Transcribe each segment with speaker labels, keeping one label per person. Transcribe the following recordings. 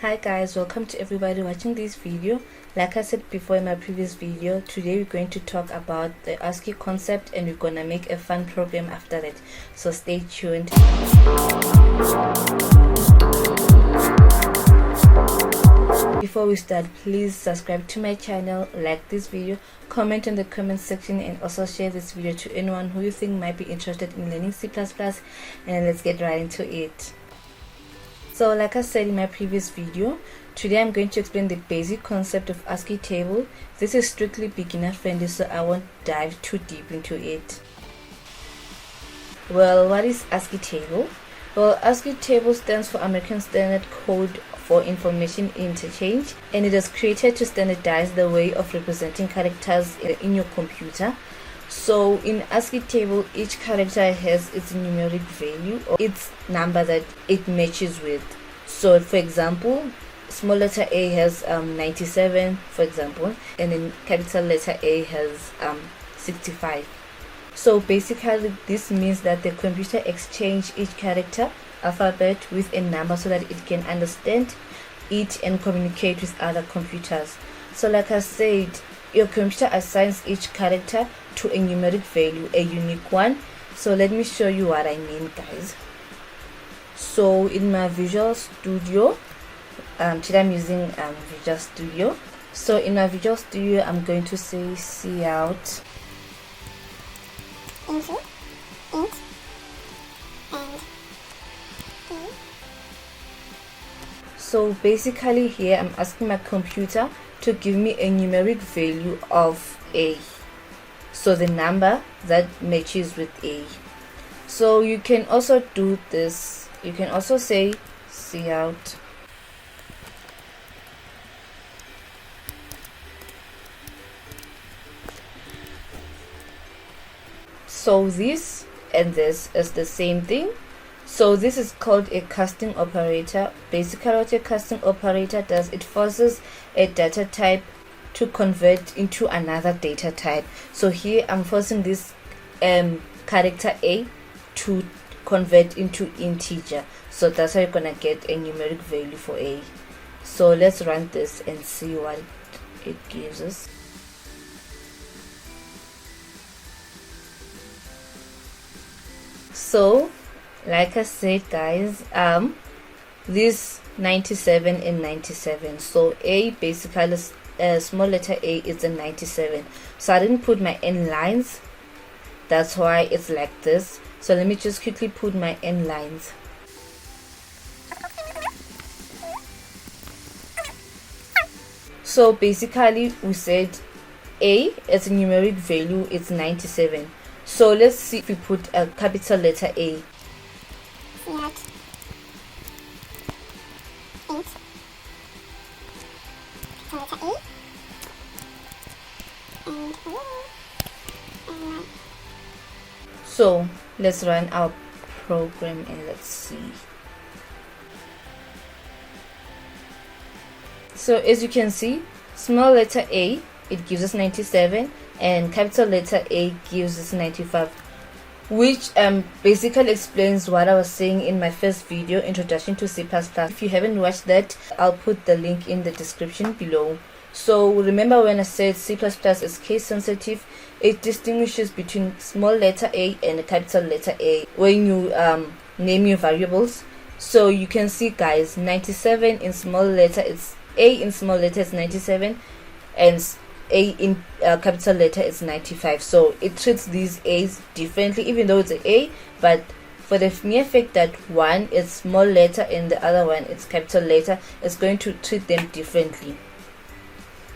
Speaker 1: Hi guys, welcome to everybody watching this video. Like I said before in my previous video, today we're going to talk about the ASCII concept and we're gonna make a fun program after that, so stay tuned. Before we start, please subscribe to my channel, like this video, comment in the comment section, and also share this video to anyone who you think might be interested in learning C++, and let's get right into it. So like I said in my previous video, today I'm going to explain the basic concept of ASCII table. This is strictly beginner friendly, so I won't dive too deep into it. Well, what is ASCII table? Well, ASCII table stands for American Standard Code for Information Interchange, and it is created to standardize the way of representing characters in your computer. So in ASCII table, each character has its numeric value or its number that it matches with. So for example, small letter A has 97, for example, and then capital letter A has 65. So basically this means that the computer exchanges each character alphabet with a number so that it can understand it and communicate with other computers. So like I said, your computer assigns each character to a numeric value, a unique one. So let me show you what I mean, guys. So in my Visual Studio, today I'm using Visual Studio. So in my Visual Studio, I'm going to say cout
Speaker 2: into int and e.
Speaker 1: So basically here I'm asking my computer to give me a numeric value of A, so the number that matches with A. So you can also do this, you can also say cout so this and this is the same thing. So this is called a casting operator. Basically what a casting operator does, it forces a data type to convert into another data type. So here I'm forcing this character A to convert into integer. So that's how you're gonna get a numeric value for A. So let's run this and see what it gives us. So like I said, guys, this 97 and 97. So A basically small letter A is a 97. So I didn't put my n lines. That's why it's like this. So let me just quickly put my n lines. So basically we said A as a numeric value is 97. So let's see if we put a capital letter A.
Speaker 2: Cout int capital letter E and O.
Speaker 1: So let's run our program and let's see. So as you can see, small letter A, it gives us 97, and capital letter A gives us 95, which basically explains what I was saying in my first video, Introduction to C++. If you haven't watched that, I'll put the link in the description below. So remember when I said C++ is case sensitive, it distinguishes between small letter A and capital letter A when you name your variables. So you can see, guys, 97 in small letter, it's A in small letter is 97, and A in capital letter is 95. So it treats these A's differently, even though it's an A, but for the mere fact that one is small letter and the other one is capital letter, it's going to treat them differently.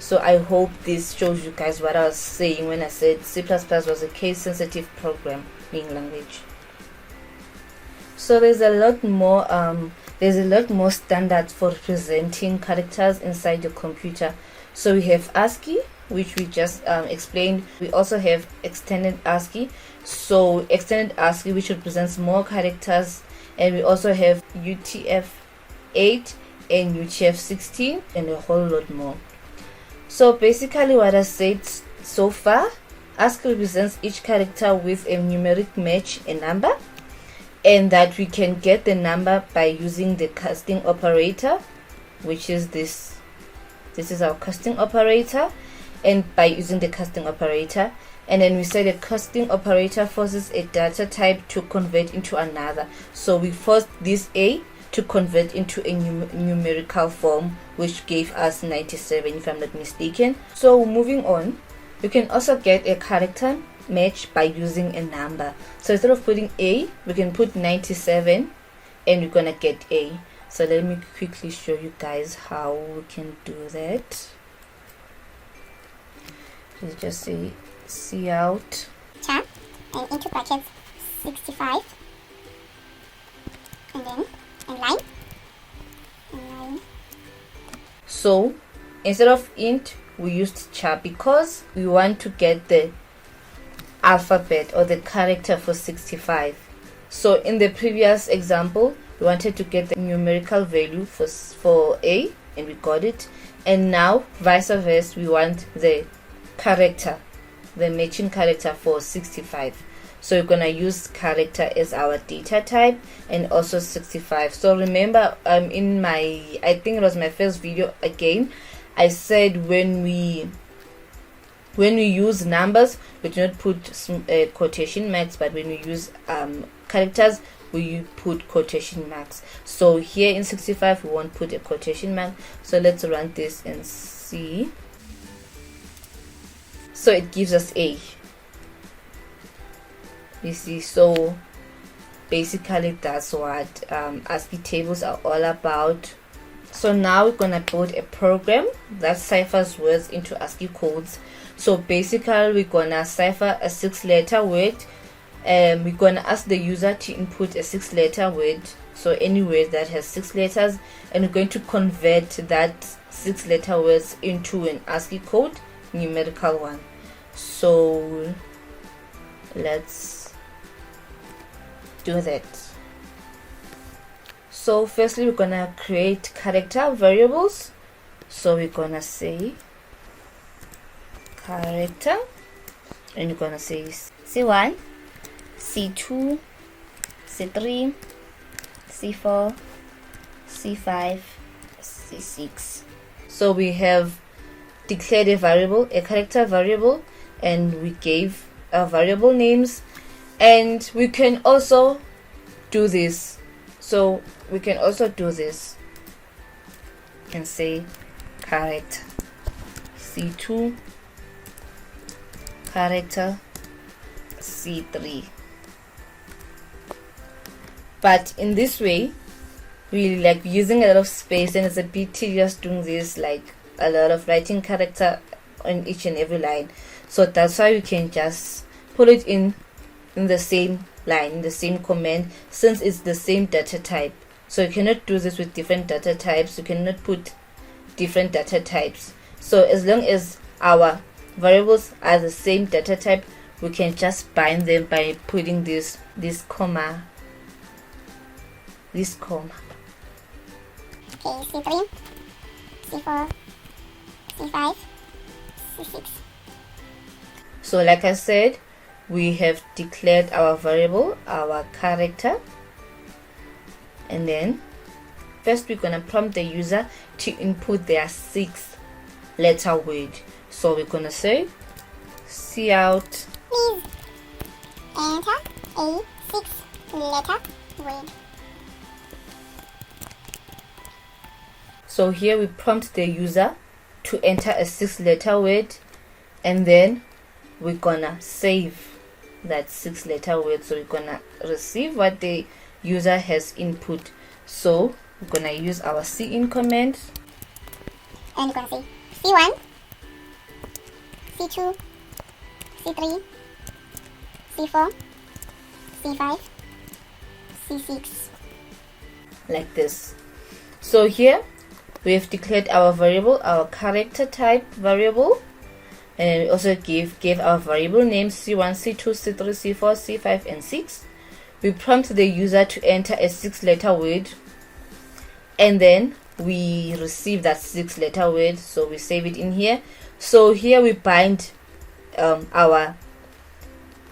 Speaker 1: So I hope this shows you guys what I was saying when I said C++ was a case sensitive programming language. So there's a lot more standards for representing characters inside your computer. So we have ASCII, which we just explained. We also have extended ASCII. So extended ASCII, which represents more characters, and we also have UTF-8 and UTF-16 and a whole lot more. So basically what I said so far, ASCII represents each character with a numeric match, a number, and that we can get the number by using the casting operator. which is this. This is our casting operator, and by using the casting operator, and then we say the casting operator forces a data type to convert into another. So we forced this A to convert into a numerical form, which gave us 97 if I'm not mistaken. So moving on, you can also get a character match by using a number. So instead of putting A, we can put 97 and we're gonna get A. So let me quickly show you guys how we can do that. Let's just say C out
Speaker 2: char and into brackets 65 and then line.
Speaker 1: So instead of int, we used char because we want to get the alphabet or the character for 65. So in the previous example, we wanted to get the numerical value for A and we got it, and now vice versa, we want the character, the matching character for 65. So we're gonna use character as our data type and also 65. So remember, in my, I think it was my first video again, I said when we use numbers, we do not put quotation marks, but when we use characters, we put quotation marks. So here in 65 we won't put a quotation mark. So let's run this and see. So it gives us A. You see, so basically that's what ASCII tables are all about. So now we're gonna build a program that ciphers words into ASCII codes. So basically we're gonna cipher a 6-letter word. We're gonna ask the user to input a 6-letter word, so any word that has 6 letters, and we're going to convert that 6-letter words into an ASCII code, numerical one. So let's do that. So firstly we're gonna create character variables. So we're gonna say character, and we're gonna say C1, C2, C3, C4, C5, C6. So we have declared a variable, a character variable, and we gave our variable names, and we can also do this. So we can also do this and say character C2, character C3. But in this way, we like using a lot of space, and it's a bit tedious doing this, like a lot of writing character on each and every line. So that's why we can just put it in the same line, in the same command, since it's the same data type. So you cannot do this with different data types. You cannot put different data types. So as long as our variables are the same data type, we can just bind them by putting this comma. Okay,
Speaker 2: C3, C4, C5, C6.
Speaker 1: So like I said, we have declared our variable, our character, and then first we're gonna prompt the user to input their 6-letter word. So we're gonna say C out,
Speaker 2: please enter a 6-letter word.
Speaker 1: So here we prompt the user to enter a 6-letter word, and then we're gonna save that 6-letter word. So we're gonna receive what the user has input. So we're gonna use our cin command,
Speaker 2: and we're gonna say C1, C2, C3, C4, C5, C6,
Speaker 1: like this. So here we have declared our variable, our character type variable, and then we also gave our variable names C1, C2, C3, C4, C5, and 6. We prompt the user to enter a 6-letter word, and then we receive that 6-letter word. So we save it in here. So here we bind our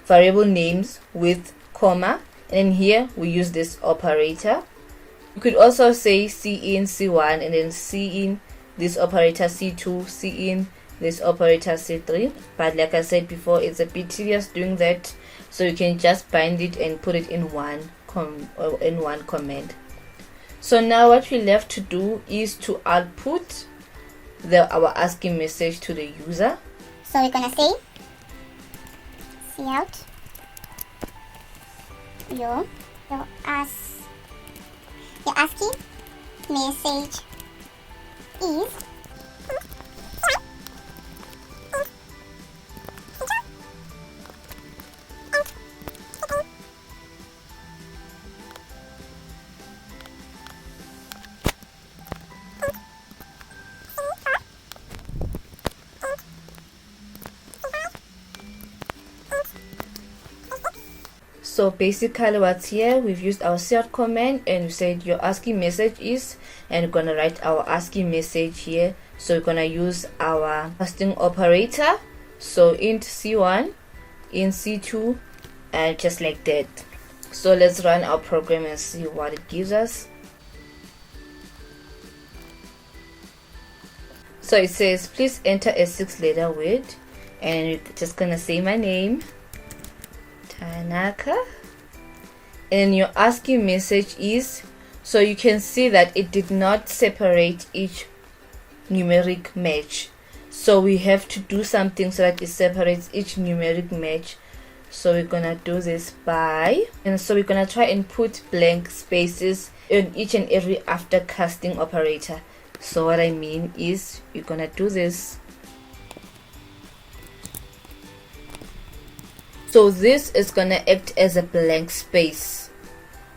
Speaker 1: variable names with comma, and then here we use this operator You could also say C in C1 and then C in this operator C2, C in this operator C3, but like I said before, it's a bit tedious doing that, so you can just bind it and put it in one command. So now what we left to do is to output our ASCII message to the user.
Speaker 2: So we're gonna say cout your ASCII message is
Speaker 1: So basically what's here, we've used our cout command and we said your ASCII message is, and we're gonna write our ASCII message here. So we're gonna use our casting operator, so int C1, int C2, and just like that. So let's run our program and see what it gives us. So it says please enter a 6-letter word, and we're just gonna say my name, Tanaka, and your ASCII message is, so you can see that it did not separate each numeric match, so we have to do something so that it separates each numeric match. So we're gonna do this and so we're gonna try and put blank spaces in each and every after casting operator. So what I mean is you're gonna do this. So this is gonna act as a blank space,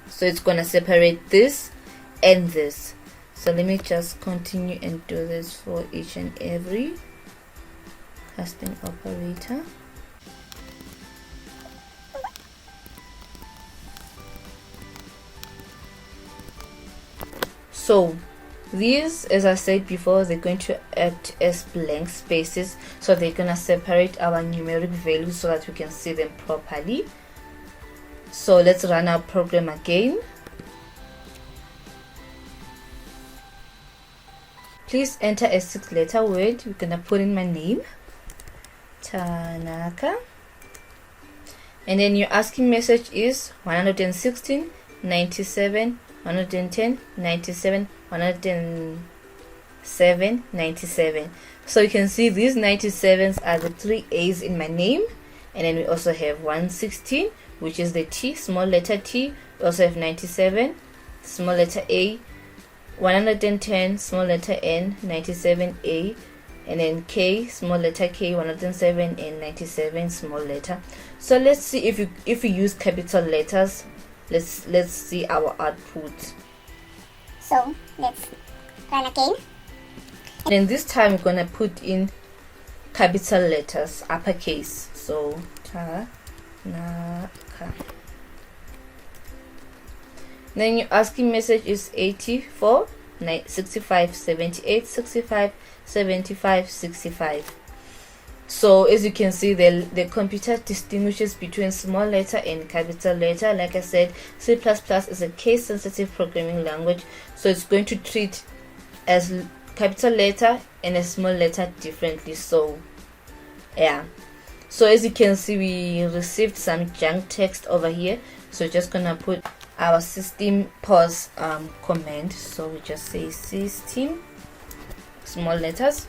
Speaker 1: so it's gonna separate this and this. So let me just continue and do this for each and every casting operator. So these, as I said before, they're going to act as blank spaces, so they're gonna separate our numeric values so that we can see them properly. So let's run our program again. Please enter a 6-letter word. We're gonna put in my name, Tanaka, and then your ASCII message is 116, 97, 110, 97, 107, 97. So you can see these 97s are the 3 A's in my name, and then we also have 116, which is the T, small letter T. We also have 97, small letter A, 110, small letter N, 97A, and then K, small letter K, 107, and 97, small letter. So let's see if we use capital letters. Let's see our output.
Speaker 2: So let's run again.
Speaker 1: And this time we're gonna put in capital letters, uppercase. So Tanaka. Then your ASCII message is 84, 65, 78, 65, 75, 65. So as you can see, the computer distinguishes between small letter and capital letter. Like I said, C++ is a case sensitive programming language, so it's going to treat as capital letter and a small letter differently. So yeah, so as you can see, we received some junk text over here, so we're just gonna put our system pause command. So we just say system, small letters,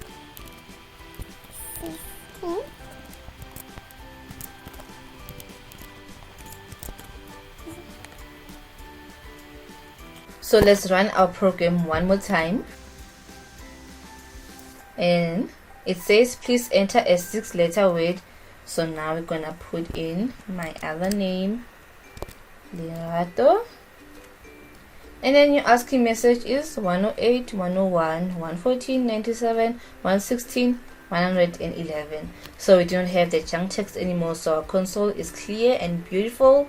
Speaker 1: so let's run our program one more time, and it says please enter a 6-letter word. So now we're gonna put in my other name, Lerato, and then your ASCII message is 108, 101, 114, 97, 116, 111. So we don't have the junk text anymore, so our console is clear and beautiful.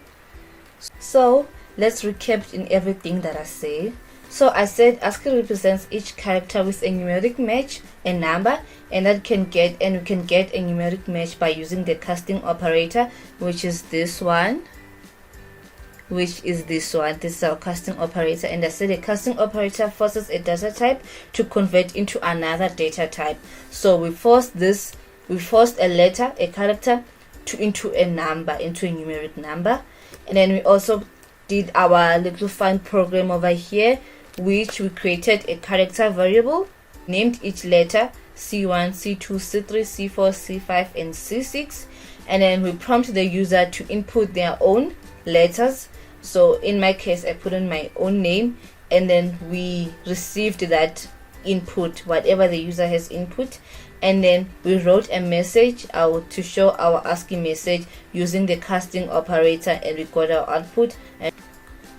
Speaker 1: So let's recap in everything that I said. So I said ASCII represents each character with a numeric match, a number, and we can get a numeric match by using the casting operator, which is this one, which is this one. This is our casting operator, and I said a casting operator forces a data type to convert into another data type. So we forced a letter, a character, into a number, into a numeric number. And then we also did our little fun program over here, which we created a character variable, named each letter C1, C2, C3, C4, C5, and C6, and then we prompt the user to input their own letters. So in my case, I put in my own name, and then we received that input, whatever the user has input, and then we wrote a message out to show our ASCII message using the casting operator, and we got our output. And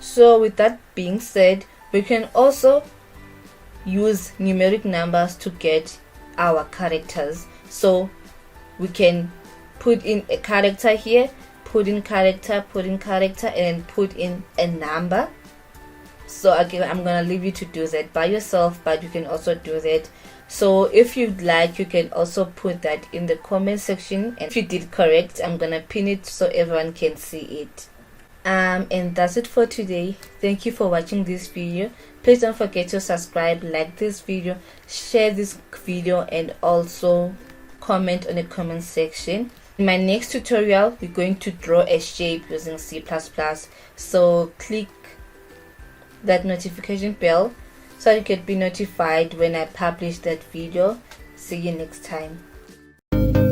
Speaker 1: so with that being said, we can also use numeric numbers to get our characters. So we can put in a character here, put in character, and then put in a number. So again, I'm gonna leave you to do that by yourself, but you can also do that. So if you'd like, you can also put that in the comment section, and if you did correct, I'm gonna pin it so everyone can see it. And that's it for today. Thank you for watching this video. Please don't forget to subscribe, like this video, share this video, and also comment on the comment section. In my next tutorial, we're going to draw a shape using C++. So click that notification bell so you can be notified when I publish that video. See you next time.